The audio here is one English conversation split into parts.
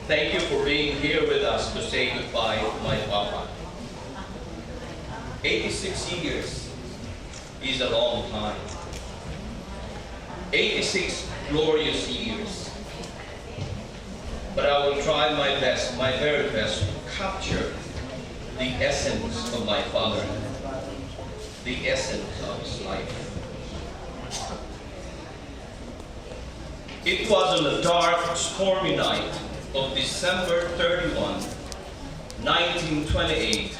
Thank you for being here with us to say goodbye to my papa. 86 years is a long time. 86 glorious years. But I will try my best, my very best, to capture the essence of my father, the essence of his life. It was on a dark, stormy night of December 31, 1928,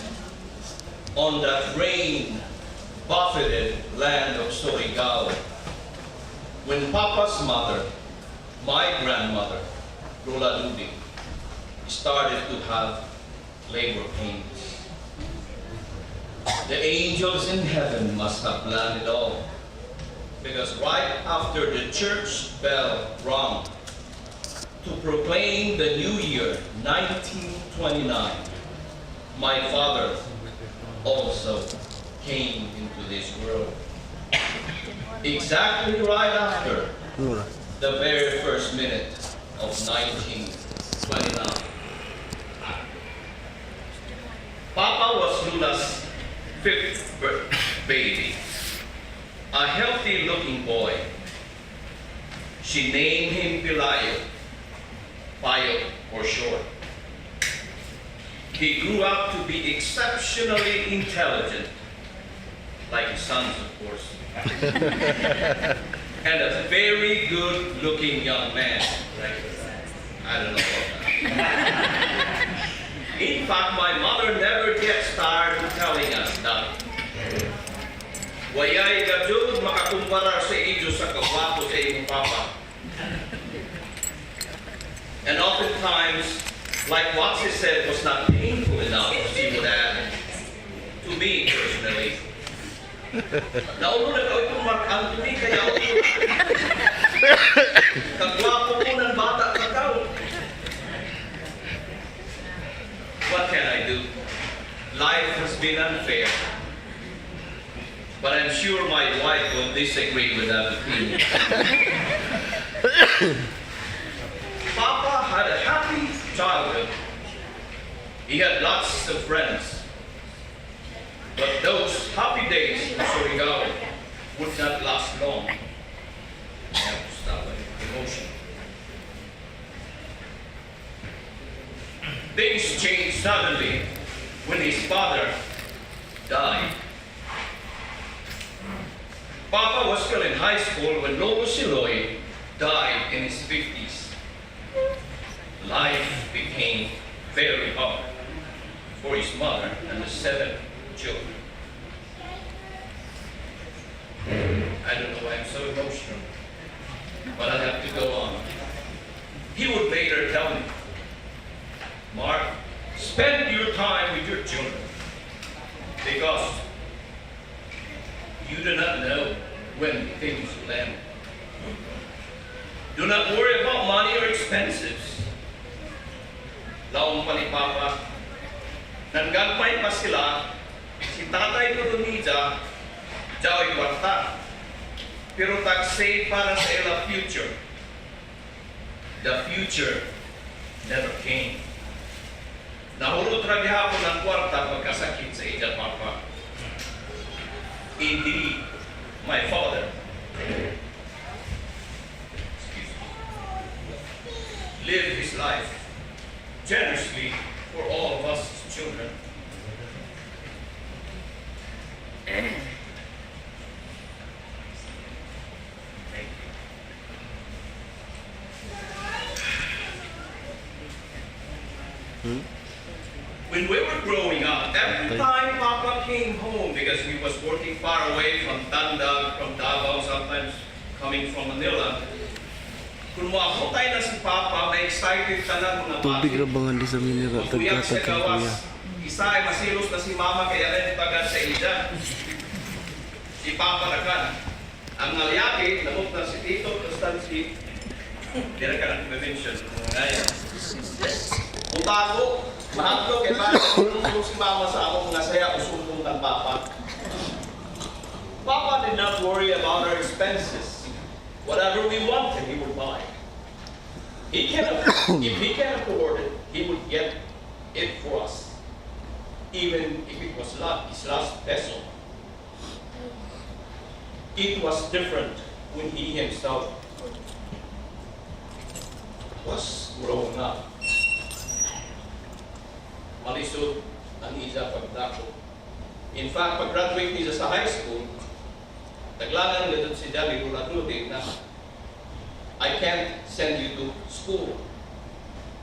on that rain-buffeted land of Surigao, when Papa's mother, my grandmother, Lola Ludi, started to have labor pains. The angels in heaven must have planned it all, because right after the church bell rung to proclaim the new year, 1929, my father also came into this world. Exactly right after the very first minute of 1929. Papa was Lula's fifth baby, a healthy-looking boy. She named him Pilayo, Payo for short. He grew up to be exceptionally intelligent, like his sons, of course, and a very good-looking young man. I don't know about that. In fact, my mother never gets tired of telling us that wayay gadud makakumpara sa iyo sa kawapo sa iyong papa. And oftentimes, like what she said was not painful enough, she would add, to me personally, naulo na ikaw itong Mark Anthony, kaya ako kagwapo mo ng bata ikaw. What can I do? Life has been unfair. But I'm sure my wife will disagree with that opinion. Papa had a happy childhood. He had lots of friends. But those happy days in Surigao would not last long. I have to stop my emotion. Things changed suddenly when his father died. Papa was still in high school when Lolo Siloy died in his 50s. Life became very hard for his mother and the 7 children. I don't know why I'm so emotional, but I have to go on. He would later tell me, Mark, spend your time with your children, because you do not know when things will end. Do not worry about money or expenses. Laong pa ni Papa, nanggagmay pa sila, si Tatay Lulunida, Jaoy Kwarta, pero tagsay para sa ila future. The future never came. Nahurot ra gihapon ang kwarta pagkasakit sa ija Papa. Indeed, my father lived his life generously for all of us as children. Thank you. When we were growing up, every time Papa came home, because he was working far away from Tandag, from Davao, sometimes coming from Manila, kung maakutay na si Papa, may excited ka na mga Tubig rabangan di sa minira Umiyak sa tagkatag kuya. gawas. Isa ay masilos na si Mama, kaya rin tagad sa ija. Si Papa na kan. Ang ngalyaki, namot na si Tito, Constancy, hindi na ka nag-mention. Ngayon. Utako, mahaplo, kaya parang si Mama sa akong mga saya o sumbong ng Papa. Papa did not worry about our expenses. Whatever we wanted, he would buy. If he can afford it, he would get it for us, even if it was his last peso. It was different when he himself was growing up. Malisod ang isa pagdako. In fact, pag-graduate niya sa high school, naglangan na doon si Daddy Ruladrudig na I can't send you to school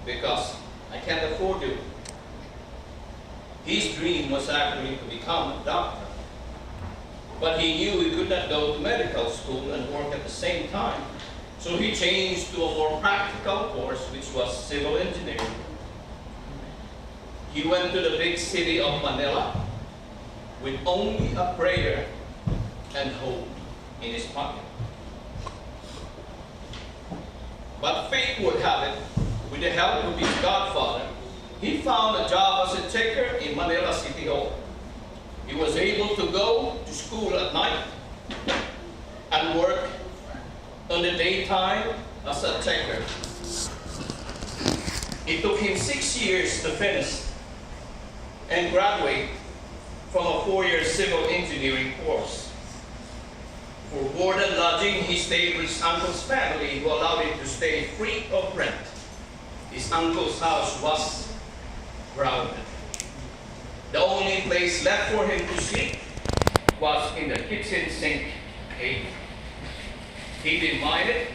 because I can't afford you. His dream was actually to become a doctor. But he knew he could not go to medical school and work at the same time. So he changed to a more practical course, which was civil engineering. He went to the big city of Manila with only a prayer and hope in his pocket. But fate would have it, with the help of his godfather, he found a job as a checker in Manila City Hall. He was able to go to school at night and work on the daytime as a checker. It took him 6 years to finish and graduate from a 4-year civil engineering course. For board and lodging, he stayed with his uncle's family, who allowed him to stay free of rent. His uncle's house was grounded. The only place left for him to sleep was in the kitchen sink cave. He didn't mind it.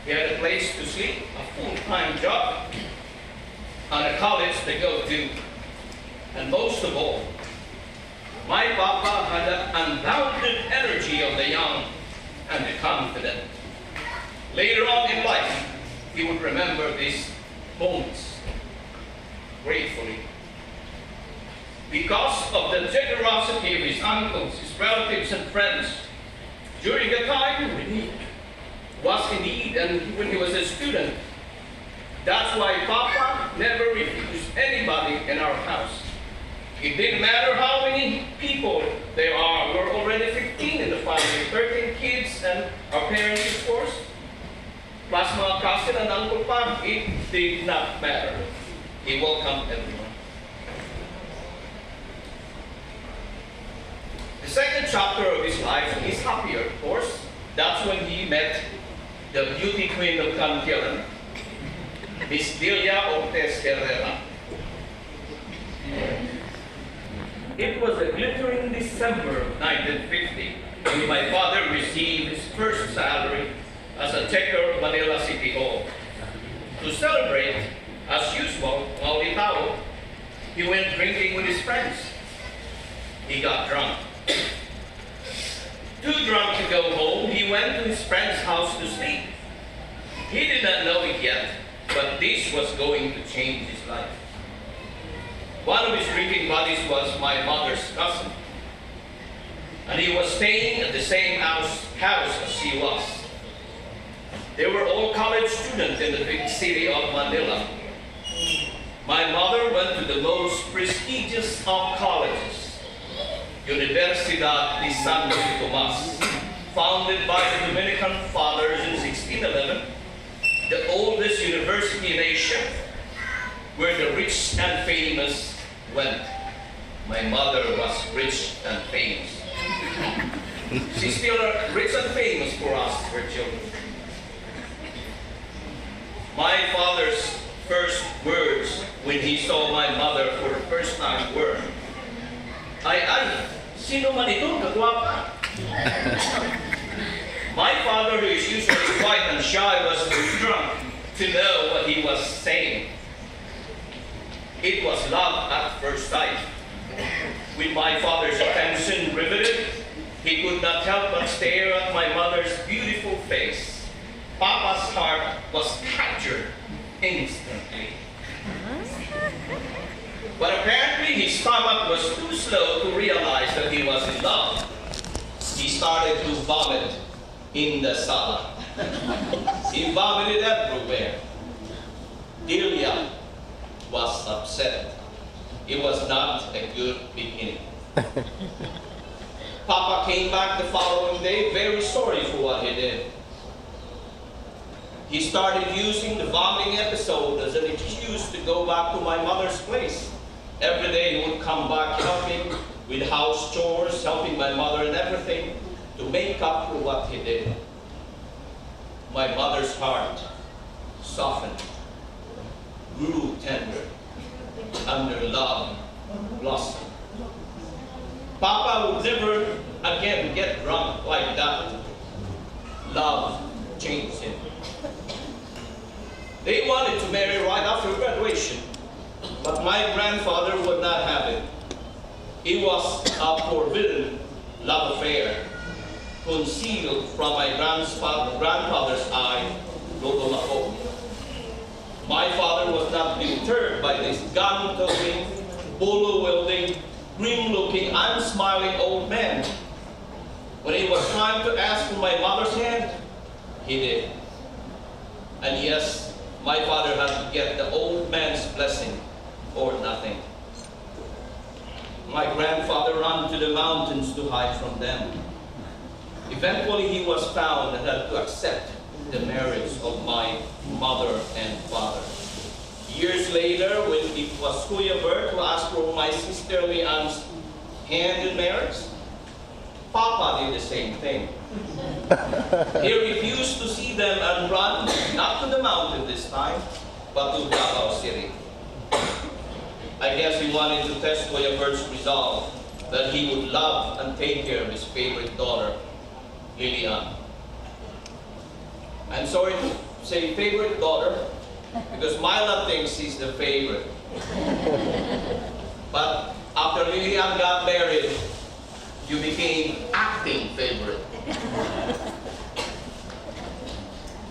He had a place to sleep, a full-time job, and a college to go to. And most of all, my papa had that unbounded energy of the young and the confident. Later on in life, he would remember these moments gratefully. Because of the generosity of his uncles, his relatives, and friends, during a time when he was in need and when he was a student. That's why Papa never refused anybody in our house. It didn't matter how many people there are. We're already 15 in the family, 13 kids, and our parents, of course, plus mga cousin and uncle pa. It did not matter. He welcomed everyone. The second chapter of his life is happier, of course. That's when he met the beauty queen of Cantilan, Miss Delia Ortez Herrera. It was a glittering December of 1950 when my father received his first salary as a checker of Manila City Hall. To celebrate, as usual, Maulitao, he went drinking with his friends. He got drunk. Too drunk to go home, he went to his friend's house to sleep. He did not know it yet, but this was going to change his life. One of his drinking buddies was my mother's cousin, and he was staying at the same house as she was. They were all college students in the big city of Manila. My mother went to the most prestigious of colleges, Universidad de San Tomas, founded by the Dominican Fathers in 1611, the oldest university in Asia, where the rich and famous went. My mother was rich and famous. She's still rich and famous for us, her children. My father's first words when he saw my mother for the first time were, "Ay, sino man ito, kagwapa?" My father, who is usually quiet and shy, was too drunk to know what he was saying. It was love at first sight. With my father's attention riveted, he could not help but stare at my mother's beautiful face. Papa's heart was captured instantly. But apparently his stomach was too slow to realize that he was in love. He started to vomit in the sala. He vomited everywhere. Delia was upset. It was not a good beginning. Papa came back the following day very sorry for what he did. He started using the vomiting episode as an excuse to go back to my mother's place. Every day he would come back helping with house chores, helping my mother and everything to make up for what he did. My mother's heart softened, grew tender, under love blossomed. Papa would never again get drunk like that. Love changed him. They wanted to marry right after graduation, but my grandfather would not have it. It was a forbidden love affair, concealed from my grandfather's eye, lolo ako. My father was not deterred by this gun-toting, bull-wielding, grim-looking, unsmiling old man. When it was time to ask for my mother's hand, he did. And yes, my father had to get the old man's blessing or nothing. My grandfather ran to the mountains to hide from them. Eventually he was found and had to accept the marriage of my mother and father. Years later, when it was Kuya Bert who asked for my sister Leanne's hand in marriage, Papa did the same thing. He refused to see them and run, not to the mountain this time, but to Davao City. I guess he wanted to test Kuya Bert's resolve that he would love and take care of his favorite daughter, Lilian. I'm sorry to say favorite daughter, because Myla thinks she's the favorite. But after Lilian got married, you became acting favorite.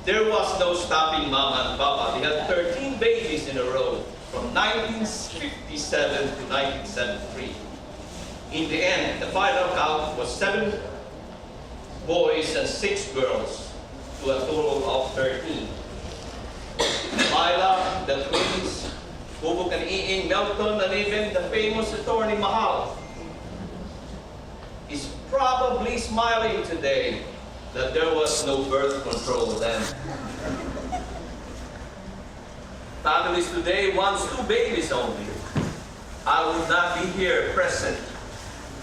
There was no stopping Mama and Papa. They had 13 babies in a row from 1957 to 1973. In the end, the final count was 7 boys and 6 girls, to a total of 13. Myla, the twins, Bubuk and Iing, Melton, and even the famous attorney Mahal is probably smiling today that there was no birth control then. Families today wants 2 babies only. I would not be here present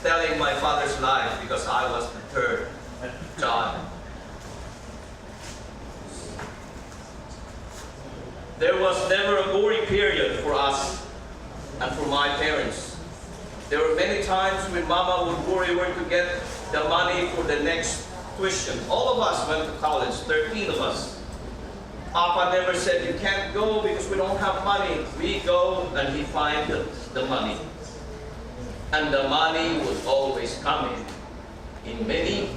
telling my father's life because I was the 3rd child. There was never a gory period for us and for my parents. There were many times when Mama would worry where to get the money for the next tuition. All of us went to college, 13 of us. Papa never said, you can't go because we don't have money. We go and he finds the money. And the money would always come in many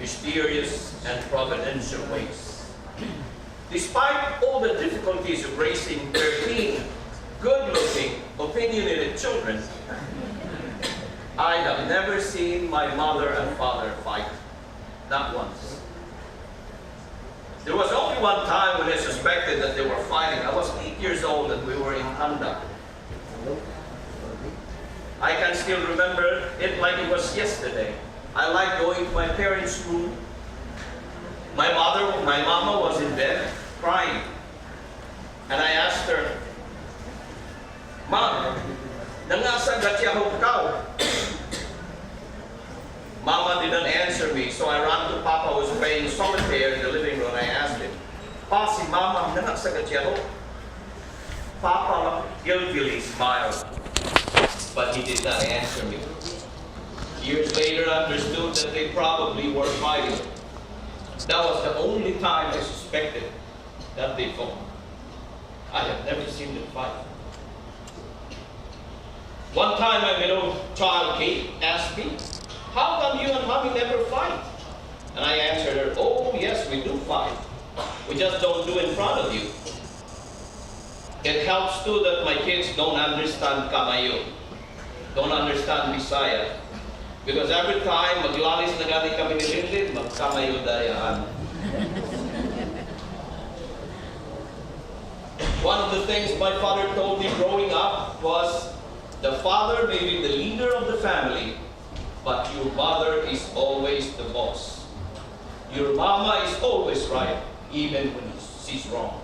mysterious and providential ways. Despite all the difficulties of raising 13 good-looking, opinionated children, I have never seen my mother and father fight. Not once. There was only one time when I suspected that they were fighting. I was 8 years old and we were in Tanda. I can still remember it like it was yesterday. I liked going to my parents' room. My mama was in bed, crying. And I asked her, "Mom, nangasa gatyaho ka?" Mama didn't answer me, so I ran to Papa who was playing solitaire in the living room. I asked him, "Pa, si Mama nangasa gatyaho?" Papa guiltily smiled, but he did not answer me. Years later, I understood that they probably were fighting. That was the only time I suspected that they fought. I have never seen them fight. One time my middle child, Kate, asked me, "How come you and Mommy never fight?" And I answered her, "Oh, yes, we do fight. We just don't do it in front of you." It helps too that my kids don't understand Kamayo, don't understand Bisaya. Because every time maglalis na gani kami ni Linlin, magkamayo dayaan. One of the things my father told me growing up was, the father may be the leader of the family, but your mother is always the boss. Your mama is always right, even when she's wrong.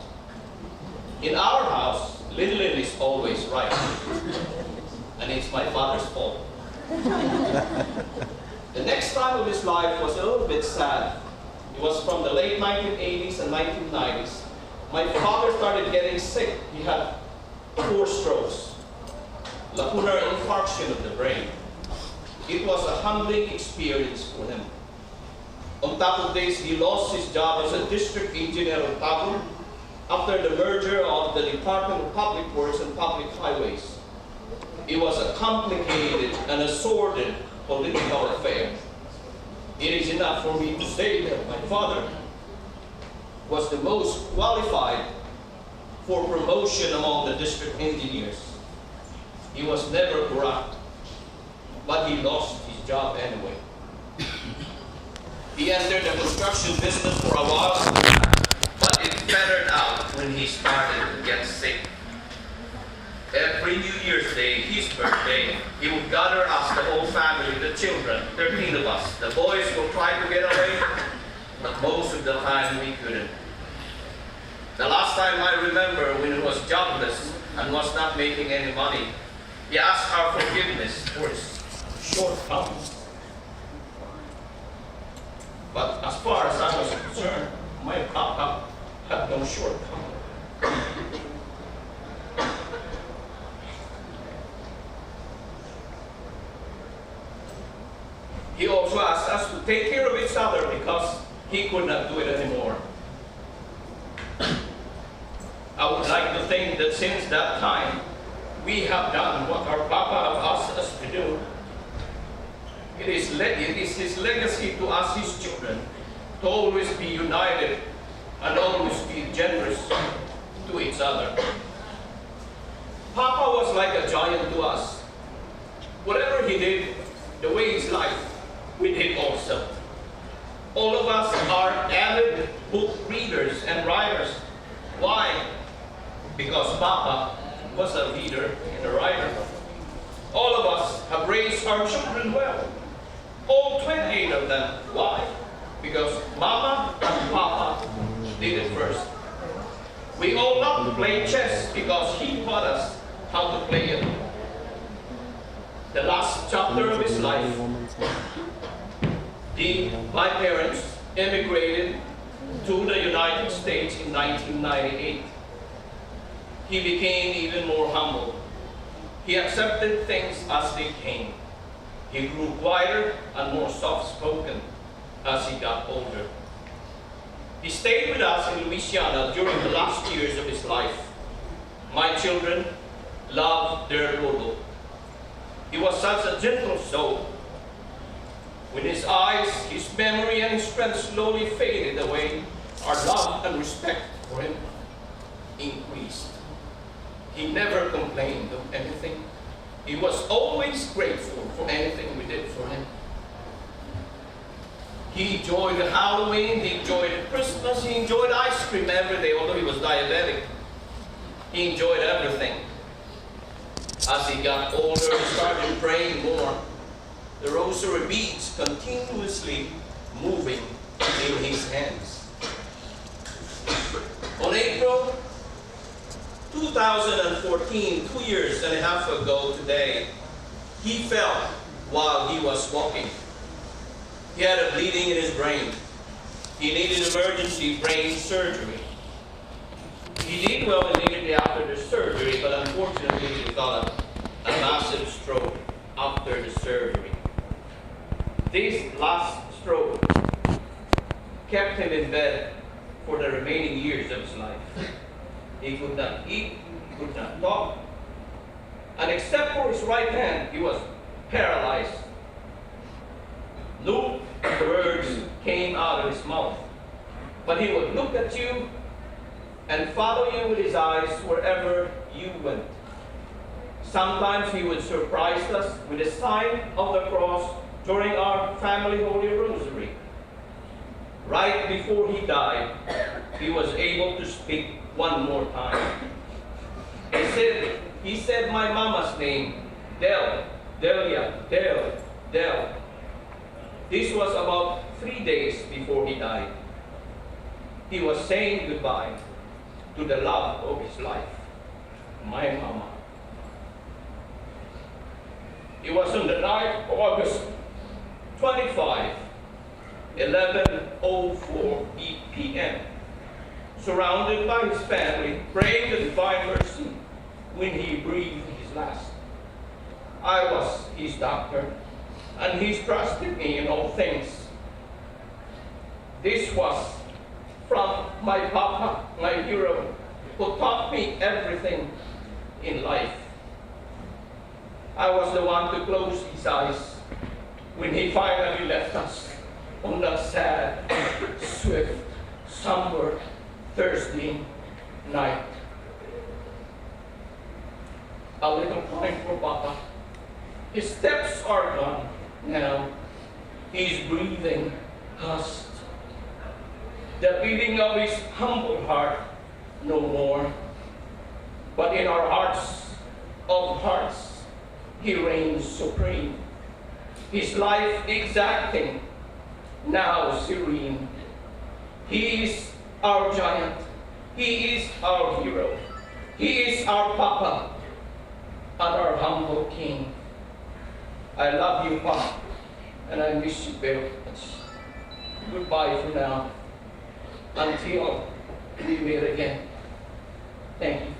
In our house, little is always right. And it's my father's fault. The next time of his life was a little bit sad. It was from the late 1980s and 1990s. My father started getting sick. He had 4 strokes, lacunar infarction of the brain. It was a humbling experience for him. On top of this, he lost his job as a district engineer of Tagum after the merger of the Department of Public Works and Public Highways. It was a complicated and a sordid political affair. It is enough for me to say that my father was the most qualified for promotion among the district engineers. He was never corrupt, but he lost his job anyway. He entered the construction business for a while, but it pettered out when he started to get sick. Every New Year's Day, his birthday, he would gather us, the whole family, the children, 13 of us. The boys will try to get away, but most of the time we couldn't. The last time I remember when he was jobless and was not making any money, he asked our forgiveness for his shortcomings. But as far as I was concerned, my papa had no shortcomings. He also asked us to take care of each other because he could not do it anymore. I would like to think that since that time, we have done what our Papa asked us to do. It is his legacy to us, his children, to always be united and always be generous to each other. Papa was like a giant to us. Whatever he did, the way his life, we did also. All of us are avid book readers and writers. Why? Because Papa was a reader and a writer. All of us have raised our children well. All 28 of them. Why? Because Mama and Papa did it first. We all love to play chess because he taught us how to play it. The last chapter of his life, my parents immigrated to the United States in 1998. He became even more humble. He accepted things as they came. He grew quieter and more soft-spoken as he got older. He stayed with us in Louisiana during the last years of his life. My children loved their Lolo. He was such a gentle soul. When his eyes, his memory, and his strength slowly faded away, our love and respect for him increased. He never complained of anything. He was always grateful for anything we did for him. He enjoyed Halloween, he enjoyed Christmas, he enjoyed ice cream every day, although he was diabetic. He enjoyed everything. As he got older, he started praying more. The rosary beads continuously moving in his hands. On April 2014, 2 years and a half ago today, he fell while he was walking. He had a bleeding in his brain. He needed emergency brain surgery. He did well immediately after the surgery, but unfortunately he developed a massive stroke after the surgery. This last stroke kept him in bed for the remaining years of his life. He could not eat, he could not talk, and except for his right hand, he was paralyzed. No words came out of his mouth, but he would look at you and follow you with his eyes wherever you went. Sometimes he would surprise us with a sign of the cross during our family Holy Rosary. Right before he died, he was able to speak one more time. He said my mama's name, Delia. This was about 3 days before he died. He was saying goodbye. to the love of his life, my mama. It was on the night of August 25, 11:04 p.m., surrounded by his family, praying the divine mercy when he breathed his last. I was his doctor, and he trusted me in all things. This was from my papa, my hero, who taught me everything in life. I was the one to close his eyes when he finally left us on that sad, swift, somber Thursday night. A little time for Papa. His steps are gone now. His breathing hushed. The beating of his humble heart no more. But in our hearts of hearts, he reigns supreme. His life exacting, now serene. He is our giant. He is our hero. He is our Papa and our humble King. I love you, Papa, and I miss you very much. Goodbye for now, until we meet again. Thank you.